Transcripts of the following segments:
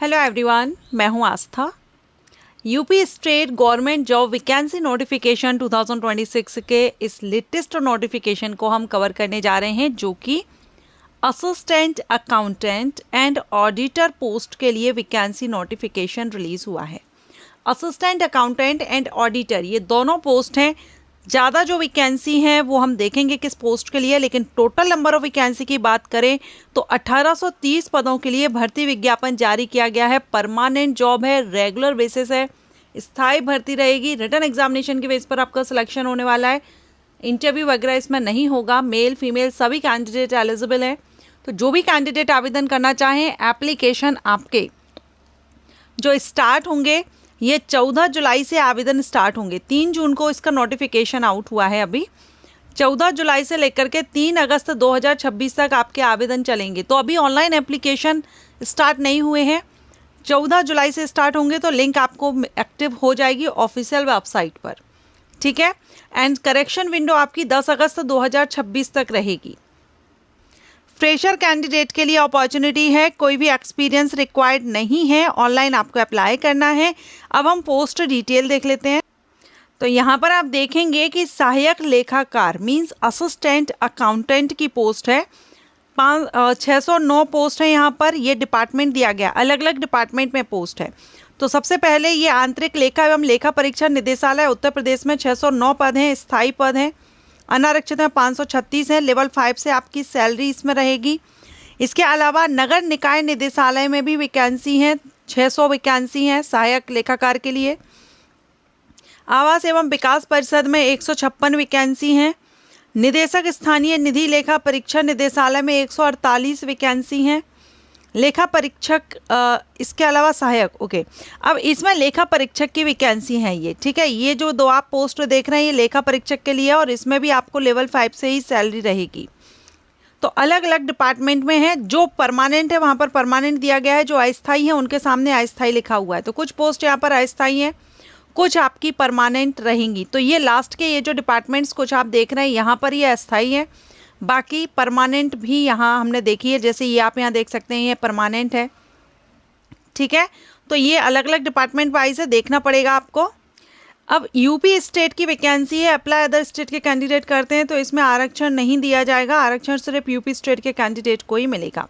Hello everyone, मैं हूं Aastha. UP state government job vacancy notification 2026 के इस लेटेस्ट नोटिफिकेशन को हम कवर करने जा रहे हैं, जो कि assistant accountant and auditor post के लिए वैकेंसी नोटिफिकेशन रिलीज हुआ है। असिस्टेंट अकाउंटेंट एंड ऑडिटर ये दोनों पोस्ट हैं। ज़्यादा जो वैकेंसी हैं वो हम देखेंगे किस पोस्ट के लिए, लेकिन टोटल नंबर ऑफ वैकेंसी की बात करें तो 1830 पदों के लिए भर्ती विज्ञापन जारी किया गया है। परमानेंट जॉब है, रेगुलर बेसिस है, स्थायी भर्ती रहेगी। रिटन एग्जामिनेशन के बेस पर आपका सिलेक्शन होने वाला है। इंटरव्यू वगैरह इसमें नहीं होगा। मेल फीमेल सभी कैंडिडेट एलिजिबल हैं। तो जो भी कैंडिडेट आवेदन करना चाहें, एप्लीकेशन आपके जो स्टार्ट होंगे ये 14 जुलाई से आवेदन स्टार्ट होंगे। 3 जून को इसका नोटिफिकेशन आउट हुआ है। अभी 14 जुलाई से लेकर के 3 अगस्त 2026 तक आपके आवेदन चलेंगे। तो अभी ऑनलाइन एप्लीकेशन स्टार्ट नहीं हुए हैं, 14 जुलाई से स्टार्ट होंगे। तो लिंक आपको एक्टिव हो जाएगी ऑफिशियल वेबसाइट पर, ठीक है। एंड करेक्शन विंडो आपकी 10 अगस्त 2026 तक रहेगी। फ्रेशर कैंडिडेट के लिए अपॉर्चुनिटी है, कोई भी एक्सपीरियंस रिक्वायर्ड नहीं है, ऑनलाइन आपको अप्लाई करना है। अब हम पोस्ट डिटेल देख लेते हैं। तो यहाँ पर आप देखेंगे कि सहायक लेखाकार मींस असिस्टेंट अकाउंटेंट की पोस्ट है। 609 पोस्ट है यहाँ पर। ये डिपार्टमेंट दिया गया, अलग अलग डिपार्टमेंट में पोस्ट है। तो सबसे पहले ये आंतरिक लेखा एवं लेखा परीक्षण निदेशालय उत्तर प्रदेश में 609 पद हैं, स्थायी पद हैं। अनारक्षित में 536 है। लेवल 5 से आपकी सैलरी इसमें रहेगी। इसके अलावा नगर निकाय निदेशालय में भी वैकेंसी हैं, 600 वैकेंसी हैं सहायक लेखाकार के लिए। आवास एवं विकास परिषद में 156 वैकेंसी हैं। निदेशक स्थानीय निधि लेखा परीक्षण निदेशालय में 148 वैकेंसी हैं। लेखा परीक्षक इसके अलावा सहायक, ओके। अब इसमें लेखा परीक्षक की वैकेंसी है ये, ठीक है। ये जो दो आप पोस्ट देख रहे हैं ये लेखा परीक्षक के लिए, और इसमें भी आपको लेवल 5 से ही सैलरी रहेगी। तो अलग अलग डिपार्टमेंट में है। जो परमानेंट है वहाँ पर परमानेंट दिया गया है, जो अस्थायी है उनके सामने अस्थायी लिखा हुआ है। तो कुछ पोस्ट यहाँ पर अस्थायी हैं, कुछ आपकी परमानेंट रहेंगी। तो ये लास्ट के ये जो डिपार्टमेंट्स कुछ आप देख रहे हैं यहाँ पर ये अस्थायी है, बाकी परमानेंट भी यहाँ हमने देखी है। जैसे ये आप यहाँ देख सकते हैं ये परमानेंट है, ठीक है। तो ये अलग अलग डिपार्टमेंट वाइज है, देखना पड़ेगा आपको। अब यूपी स्टेट की वैकेंसी है, अप्लाई अदर स्टेट के कैंडिडेट करते हैं तो इसमें आरक्षण नहीं दिया जाएगा। आरक्षण सिर्फ यूपी स्टेट के कैंडिडेट को ही मिलेगा।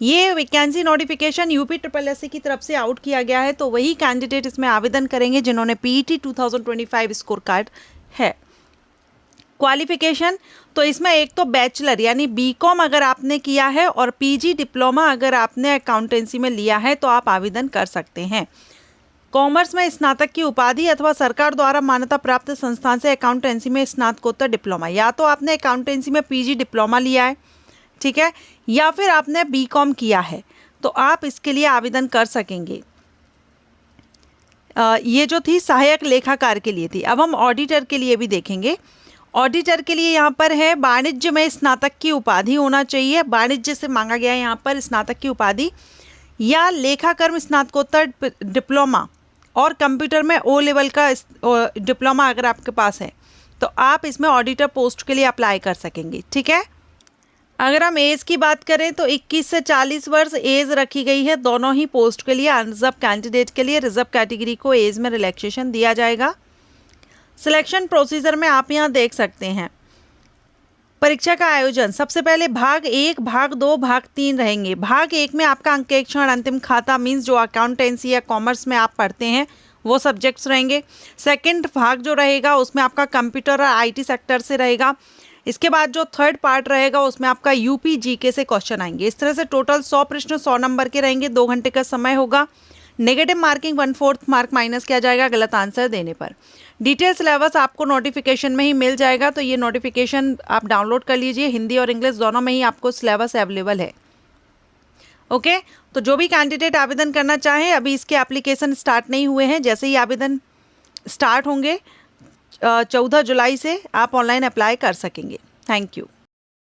ये वैकेंसी नोटिफिकेशन यूपी SSSC की तरफ से आउट किया गया है। तो वही कैंडिडेट इसमें आवेदन करेंगे जिन्होंने PET 2025 स्कोर कार्ड है। क्वालिफिकेशन तो इसमें एक तो बैचलर यानी BCom अगर आपने किया है, और PG डिप्लोमा अगर आपने अकाउंटेंसी में लिया है तो आप आवेदन कर सकते हैं। कॉमर्स में स्नातक की उपाधि अथवा सरकार द्वारा मान्यता प्राप्त संस्थान से अकाउंटेंसी में स्नातकोत्तर डिप्लोमा, या तो आपने अकाउंटेंसी में PG डिप्लोमा लिया है, ठीक है, या फिर आपने BCom किया है, तो आप इसके लिए आवेदन कर सकेंगे। ये जो थी सहायक लेखाकार के लिए थी। अब हम ऑडिटर के लिए भी देखेंगे। ऑडिटर के लिए यहाँ पर है वाणिज्य में स्नातक की उपाधि होना चाहिए। वाणिज्य से मांगा गया है यहाँ पर स्नातक की उपाधि, या लेखाकर्म स्नातकोत्तर डिप्लोमा, और कंप्यूटर में O लेवल का डिप्लोमा अगर आपके पास है तो आप इसमें ऑडिटर पोस्ट के लिए अप्लाई कर सकेंगे, ठीक है। अगर हम एज की बात करें तो 21 से 40 वर्ष एज रखी गई है दोनों ही पोस्ट के लिए। अनरिजर्व कैंडिडेट के लिए रिजर्व कैटेगरी को एज में रिलैक्सेशन दिया जाएगा। सिलेक्शन प्रोसीजर में आप यहाँ देख सकते हैं परीक्षा का आयोजन। सबसे पहले भाग 1, भाग 2, भाग 3 रहेंगे। भाग 1 में आपका अंकेक्षण, अंतिम खाता मीन्स जो अकाउंटेंसी या कॉमर्स में आप पढ़ते हैं वो सब्जेक्ट्स रहेंगे। सेकंड भाग जो रहेगा उसमें आपका कंप्यूटर और IT सेक्टर से रहेगा। इसके बाद जो थर्ड पार्ट रहेगा उसमें आपका UP GK से क्वेश्चन आएंगे। इस तरह से टोटल 100 प्रश्न 100 नंबर के रहेंगे। 2 घंटे का समय होगा। नेगेटिव मार्किंग 1/4 मार्क माइनस किया जाएगा गलत आंसर देने पर। डिटेल सिलेबस आपको नोटिफिकेशन में ही मिल जाएगा। तो ये नोटिफिकेशन आप डाउनलोड कर लीजिए। हिंदी और इंग्लिश दोनों में ही आपको सिलेबस अवेलेबल है, ओके। तो जो भी कैंडिडेट आवेदन करना चाहें, अभी इसके एप्लीकेशन स्टार्ट नहीं हुए हैं। जैसे ही आवेदन स्टार्ट होंगे 14 जुलाई से आप ऑनलाइन अप्लाई कर सकेंगे। Thank you.